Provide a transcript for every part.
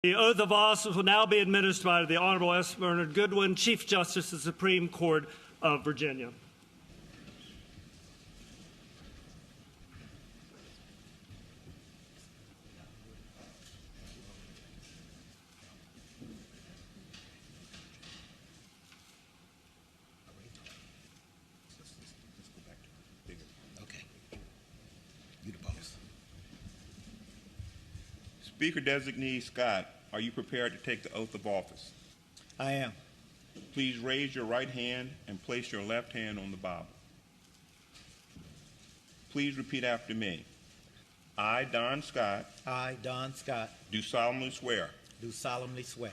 The oath of office will now be administered by the Honorable S. Bernard Goodwin, Chief Justice of the Supreme Court of Virginia. Okay. You the boss. Speaker-designee Scott, are you prepared to take the oath of office? I am. Please raise your right hand and place your left hand on the Bible. Please repeat after me. I, Don Scott, I, Don Scott, do solemnly swear do solemnly swear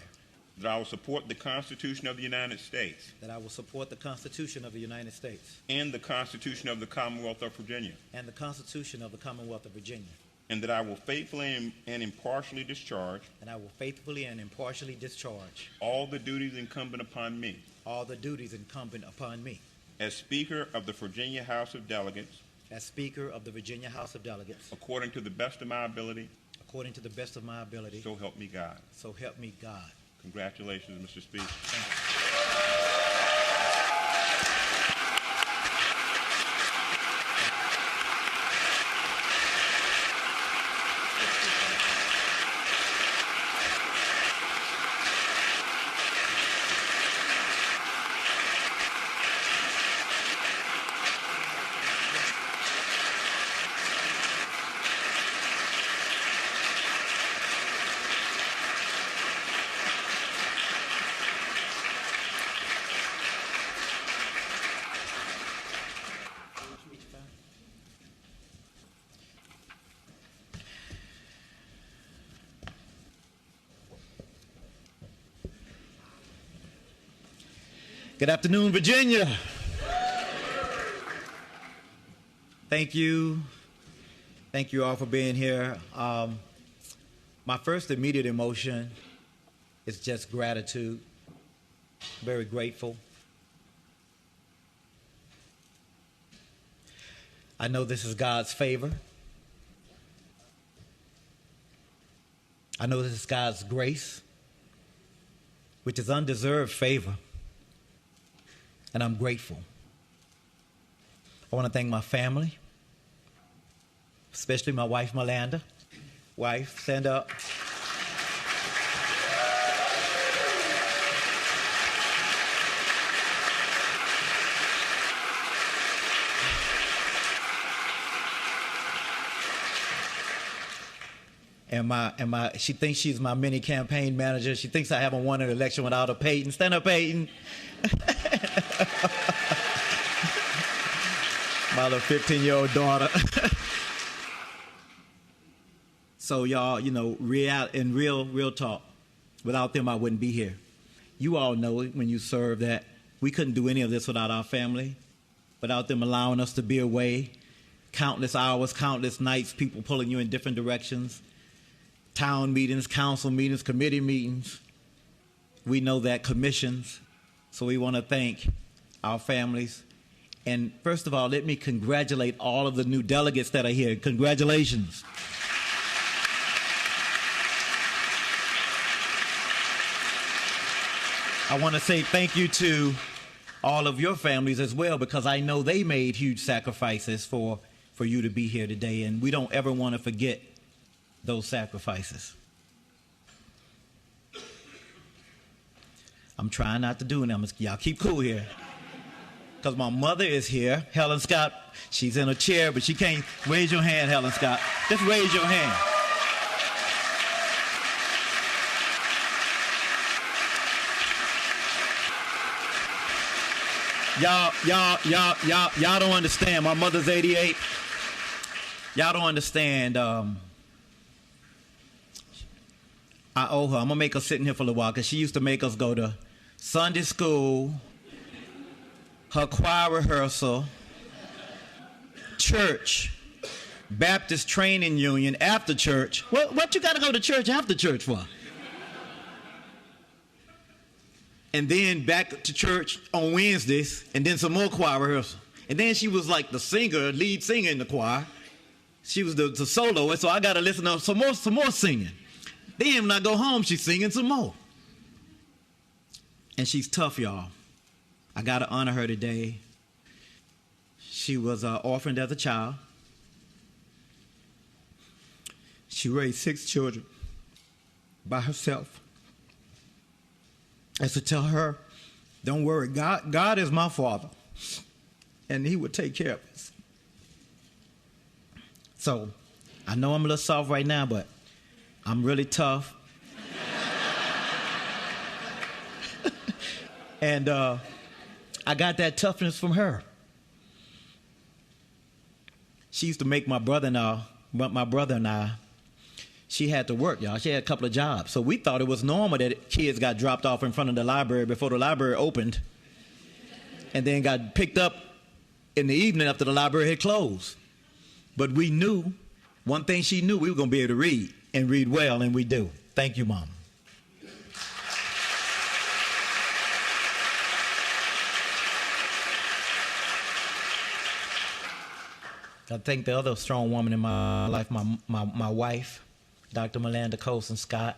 that I will support the Constitution of the United States that I will support the Constitution of the United States and the Constitution of the Commonwealth of Virginia, and the Constitution of the Commonwealth of Virginia, and that I will faithfully and impartially discharge and I will faithfully and impartially discharge all the duties incumbent upon me all the duties incumbent upon me as Speaker of the Virginia House of Delegates as Speaker of the Virginia House of Delegates according to the best of my ability, according to the best of my ability. so help me God. So help me God. Congratulations, Mr. Speaker. Thank you. Good afternoon, Virginia. Thank you. Thank you all for being here. My first immediate emotion is just gratitude. Very grateful. I know this is God's favor. I know this is God's grace, which is undeserved favor. And I'm grateful. I want to thank my family, especially my wife, Melanda. Wife, stand up. And she thinks she's my mini campaign manager. She thinks I haven't won an election without a Peyton. Stand up, Peyton. My little 15-year-old daughter. So y'all, you know, real talk. Without them, I wouldn't be here. You all know it when you serve that we couldn't do any of this without our family, without them allowing us to be away. Countless hours, countless nights, people pulling you in different directions. Town meetings, council meetings, committee meetings. We know that, commissions. So we want to thank our families. And first of all, let me congratulate all of the new delegates that are here. Congratulations. I want to say thank you to all of your families as well, because I know they made huge sacrifices for you to be here today, and we don't ever want to forget those sacrifices. I'm trying not to do them. Y'all keep cool here. Because my mother is here, Helen Scott. She's in a chair, but she can't. Raise your hand, Helen Scott. Just raise your hand. Y'all don't understand. My mother's 88. Y'all don't understand. I owe her. I'm going to make her sit in here for a little while, because she used to make us go to Sunday school, her choir rehearsal, church, Baptist training union, after church. What you got to go to church after church for? And then back to church on Wednesdays, and then some more choir rehearsal. And then she was like the singer, lead singer in the choir. She was the soloist, so I got to listen to some more singing. Then when I go home, she's singing some more. And she's tough, y'all. I got to honor her today. She was orphaned as a child. She raised 6 children by herself. I said, tell her, don't worry, God is my father, and he would take care of us. So I know I'm a little soft right now, but I'm really tough. And I got that toughness from her. She used to make my brother and I, she had to work, y'all. She had a couple of jobs. So we thought it was normal that kids got dropped off in front of the library before the library opened and then got picked up in the evening after the library had closed. But we knew, one thing she knew, we were going to be able to read and read well, and we do. Thank you, Mom. I think the other strong woman in my life, my wife, Dr. Melinda Colson Scott.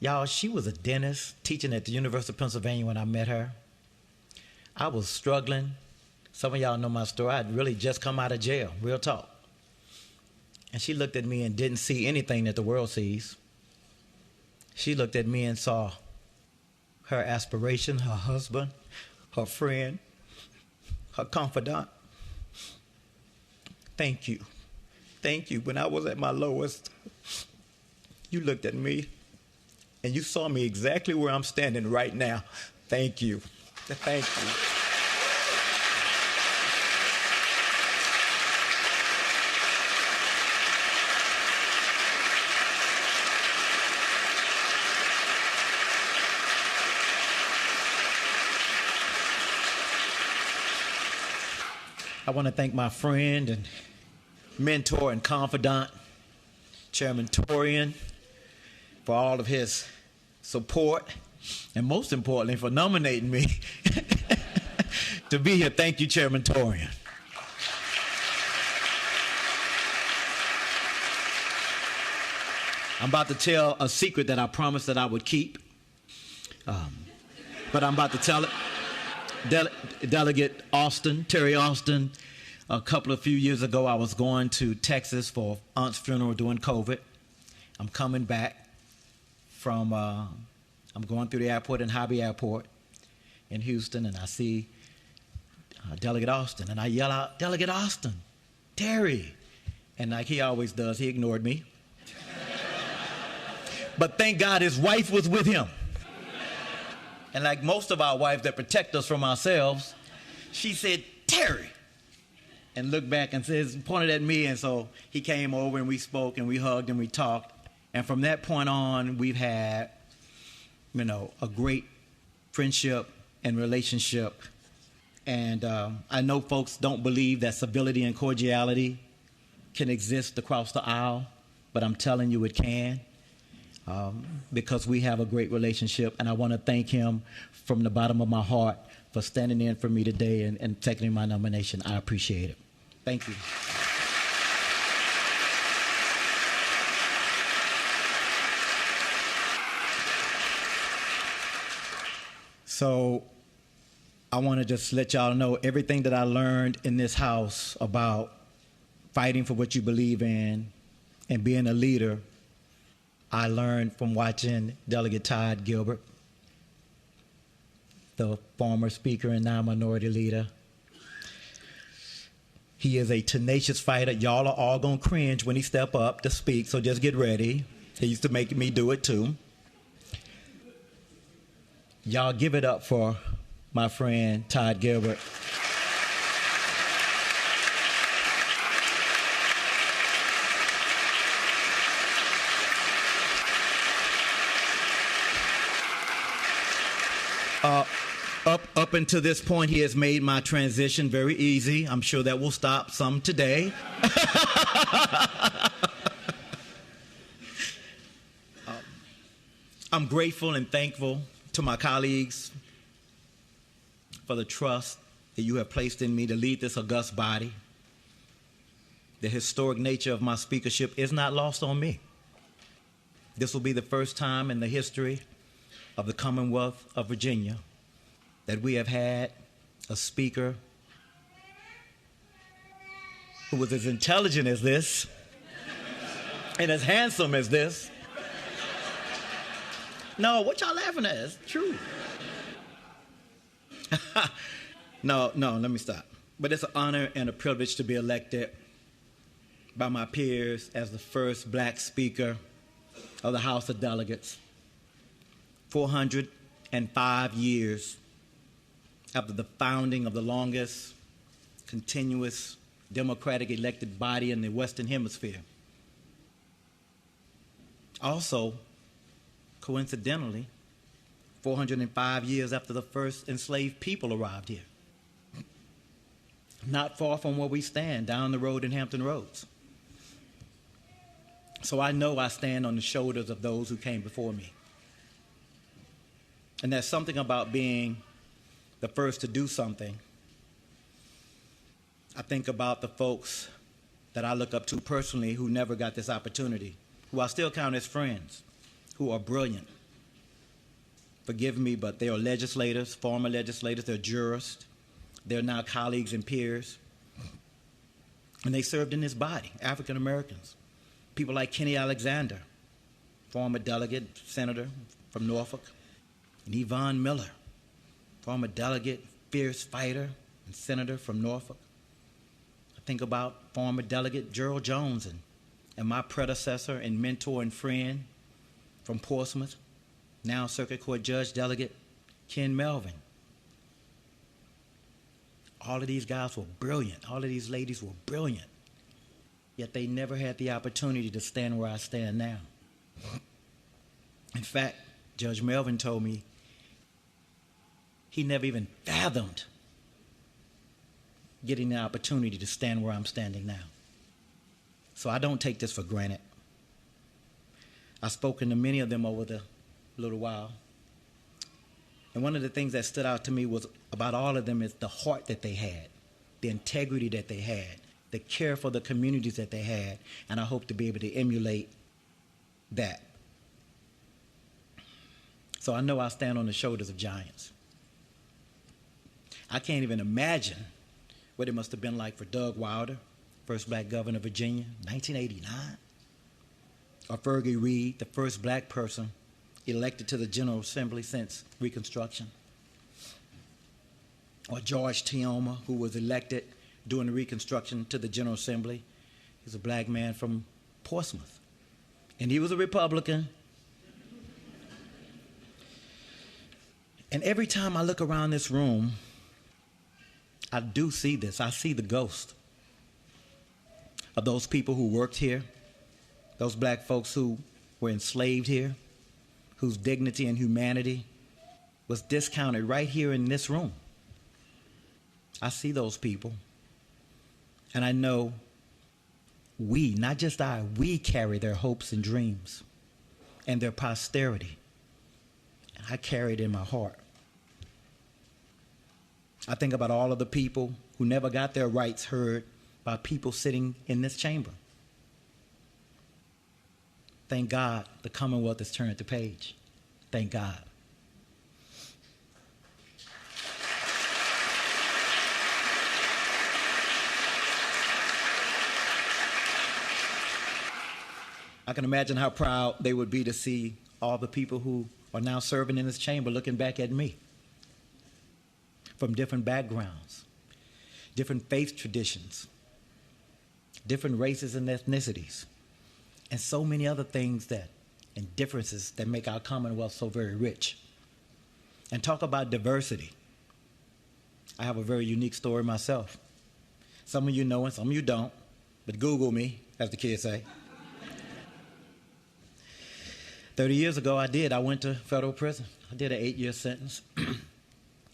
Y'all, she was a dentist teaching at the University of Pennsylvania when I met her. I was struggling. Some of y'all know my story. I'd really just come out of jail, real talk. And she looked at me and didn't see anything that the world sees. She looked at me and saw her aspiration, her husband, her friend, her confidant. Thank you. Thank you. When I was at my lowest, you looked at me and you saw me exactly where I'm standing right now. Thank you. Thank you. I want to thank my friend and mentor and confidant, Chairman Torian, for all of his support, and most importantly, for nominating me to be here. Thank you, Chairman Torian. I'm about to tell a secret that I promised that I would keep, but I'm about to tell it. Delegate Austin, Terry Austin, a few years ago, I was going to Texas for aunt's funeral during COVID. I'm coming back from, I'm going through the airport in Hobby Airport in Houston, and I see Delegate Austin, and I yell out, Delegate Austin, Terry. And like he always does, he ignored me. But thank God his wife was with him. And like most of our wives that protect us from ourselves, she said, Terry, and looked back and pointed at me. And so he came over and we spoke and we hugged and we talked. And from that point on, we've had, a great friendship and relationship. And I know folks don't believe that civility and cordiality can exist across the aisle, but I'm telling you it can. Because we have a great relationship, and I want to thank him from the bottom of my heart for standing in for me today and taking my nomination. I appreciate it. Thank you. So I want to just let y'all know everything that I learned in this house about fighting for what you believe in and being a leader, I learned from watching Delegate Todd Gilbert, the former speaker and now minority leader. He is a tenacious fighter. Y'all are all going to cringe when he step up to speak, so just get ready. He used to make me do it too. Y'all give it up for my friend Todd Gilbert. Up until this point, he has made my transition very easy. I'm sure that will stop some today. I'm grateful and thankful to my colleagues for the trust that you have placed in me to lead this august body. The historic nature of my speakership is not lost on me. This will be the first time in the history of the Commonwealth of Virginia that we have had a speaker who was as intelligent as this and as handsome as this. No, what y'all laughing at? It's true. No, let me stop. But it's an honor and a privilege to be elected by my peers as the first black speaker of the House of Delegates, 405 years after the founding of the longest continuous democratic elected body in the Western Hemisphere. Also, coincidentally, 405 years after the first enslaved people arrived here. Not far from where we stand, down the road in Hampton Roads. So I know I stand on the shoulders of those who came before me. And there's something about being the first to do something. I think about the folks that I look up to personally who never got this opportunity, who I still count as friends, who are brilliant. Forgive me, but they are legislators, former legislators, they're jurists, they're now colleagues and peers. And they served in this body, African Americans. People like Kenny Alexander, former delegate, senator from Norfolk, and Yvonne Miller, former delegate, fierce fighter, and senator from Norfolk. I think about former delegate Gerald Jones and my predecessor and mentor and friend from Portsmouth, now Circuit Court Judge Delegate Ken Melvin. All of these guys were brilliant. All of these ladies were brilliant. Yet they never had the opportunity to stand where I stand now. In fact, Judge Melvin told me he never even fathomed getting the opportunity to stand where I'm standing now. So I don't take this for granted. I've spoken to many of them over the little while. And one of the things that stood out to me was about all of them is the heart that they had, the integrity that they had, the care for the communities that they had, and I hope to be able to emulate that. So I know I stand on the shoulders of giants. I can't even imagine what it must have been like for Doug Wilder, first black governor of Virginia, 1989, or Fergie Reed, the first black person elected to the General Assembly since Reconstruction, or George Tioma, who was elected during the Reconstruction to the General Assembly. He's a black man from Portsmouth, and he was a Republican. And every time I look around this room, I do see this. I see the ghost of those people who worked here, those black folks who were enslaved here, whose dignity and humanity was discounted right here in this room. I see those people. And I know we, not just we carry their hopes and dreams and their posterity. And I carry it in my heart. I think about all of the people who never got their rights heard by people sitting in this chamber. Thank God the Commonwealth has turned the page. Thank God. I can imagine how proud they would be to see all the people who are now serving in this chamber looking back at me from different backgrounds, different faith traditions, different races and ethnicities, and so many other things and differences that make our Commonwealth so very rich. And talk about diversity. I have a very unique story myself. Some of you know and some of you don't, but Google me, as the kids say. 30 years ago, I went to federal prison. I did an 8-year sentence.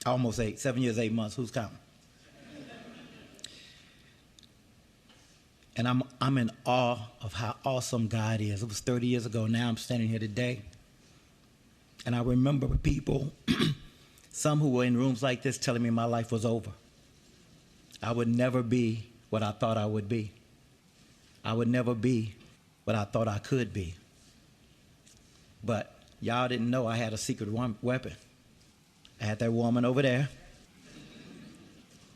Almost 8, 7 years, 8 months, who's counting? And I'm in awe of how awesome God is. It was 30 years ago. Now I'm standing here today. And I remember people, some who were in rooms like this telling me my life was over. I would never be what I thought I would be. I would never be what I thought I could be. But y'all didn't know I had a secret weapon. I had that woman over there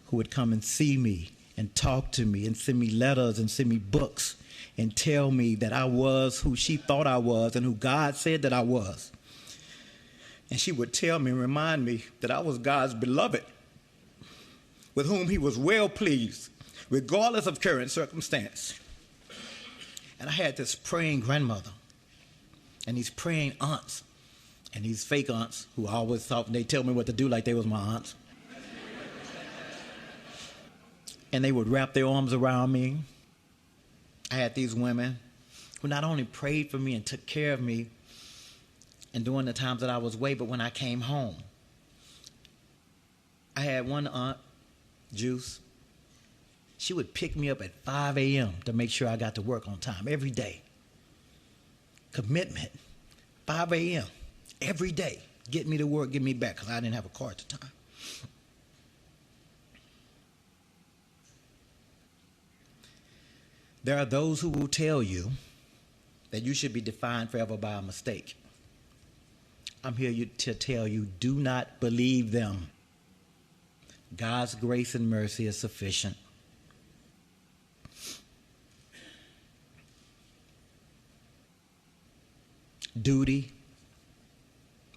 who would come and see me and talk to me and send me letters and send me books and tell me that I was who she thought I was and who God said that I was. And she would tell me and remind me that I was God's beloved, with whom he was well pleased, regardless of current circumstance. And I had this praying grandmother and these praying aunts and these fake aunts who always thought they tell me what to do like they was my aunts. And they would wrap their arms around me. I had these women who not only prayed for me and took care of me and during the times that I was away, but when I came home. I had one aunt, Juice. She would pick me up at 5 a.m. to make sure I got to work on time every day. Commitment, 5 a.m. every day. Get me to work, get me back, because I didn't have a car at the time. There are those who will tell you that you should be defined forever by a mistake. I'm here to tell you, do not believe them. God's grace and mercy is sufficient. Duty,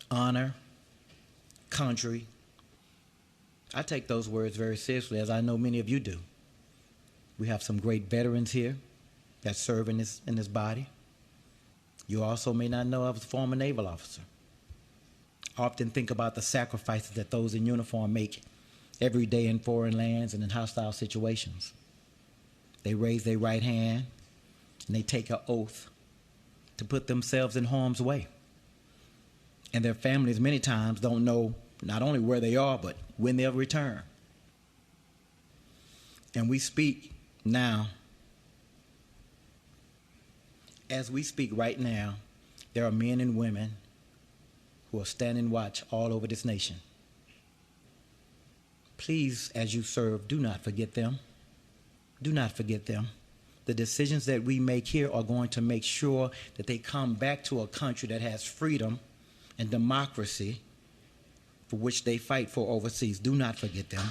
honor, country. I take those words very seriously, as I know many of you do. We have some great veterans here that serve in this body. You also may not know I was a former naval officer. I often think about the sacrifices that those in uniform make every day in foreign lands and in hostile situations. They raise their right hand and they take an oath to put themselves in harm's way. And their families many times don't know not only where they are, but when they'll return. And we speak now. As we speak right now, there are men and women who are standing watch all over this nation. Please, as you serve, do not forget them. Do not forget them. The decisions that we make here are going to make sure that they come back to a country that has freedom and democracy for which they fight for overseas. Do not forget them.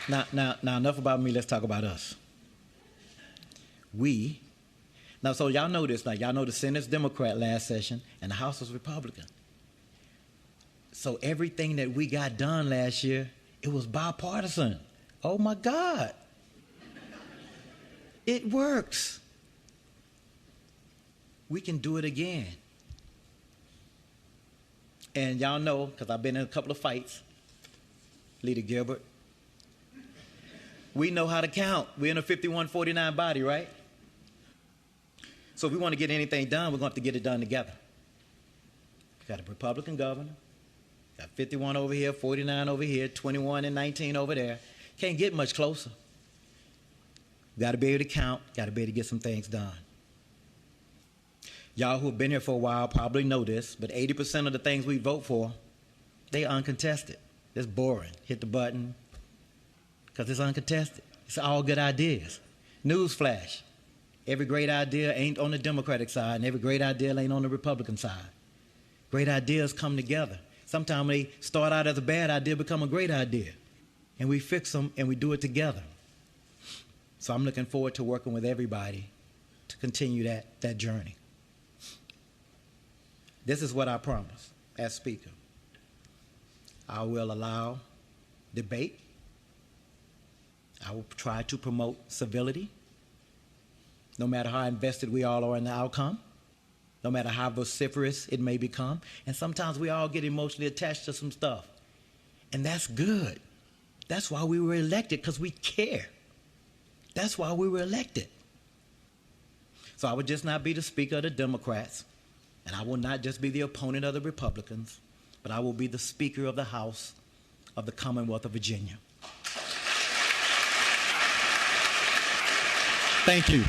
Now, enough about me. Let's talk about us. So y'all know this. Like, y'all know the Senate's Democrat last session and the House was Republican. So everything that we got done last year, it was bipartisan. Oh my God. It works. We can do it again. And y'all know, because I've been in a couple of fights, Leader Gilbert, we know how to count. We're in a 51-49 body, right? So if we want to get anything done, we're going to have to get it done together. We got a Republican governor, got 51 over here, 49 over here, 21 and 19 over there. Can't get much closer. Got to be able to count, got to be able to get some things done. Y'all who have been here for a while probably know this, but 80% of the things we vote for, they uncontested. It's boring. Hit the button, because it's uncontested. It's all good ideas. Newsflash. Every great idea ain't on the Democratic side, and every great idea ain't on the Republican side. Great ideas come together. Sometimes they start out as a bad idea, become a great idea. And we fix them, and we do it together. So I'm looking forward to working with everybody to continue that journey. This is what I promise as Speaker. I will allow debate. I will try to promote civility, no matter how invested we all are in the outcome, no matter how vociferous it may become. And sometimes we all get emotionally attached to some stuff. And that's good. That's why we were elected, because we care. That's why we were elected. So I would just not be the Speaker of the Democrats, and I will not just be the opponent of the Republicans, but I will be the Speaker of the House of the Commonwealth of Virginia. Thank you.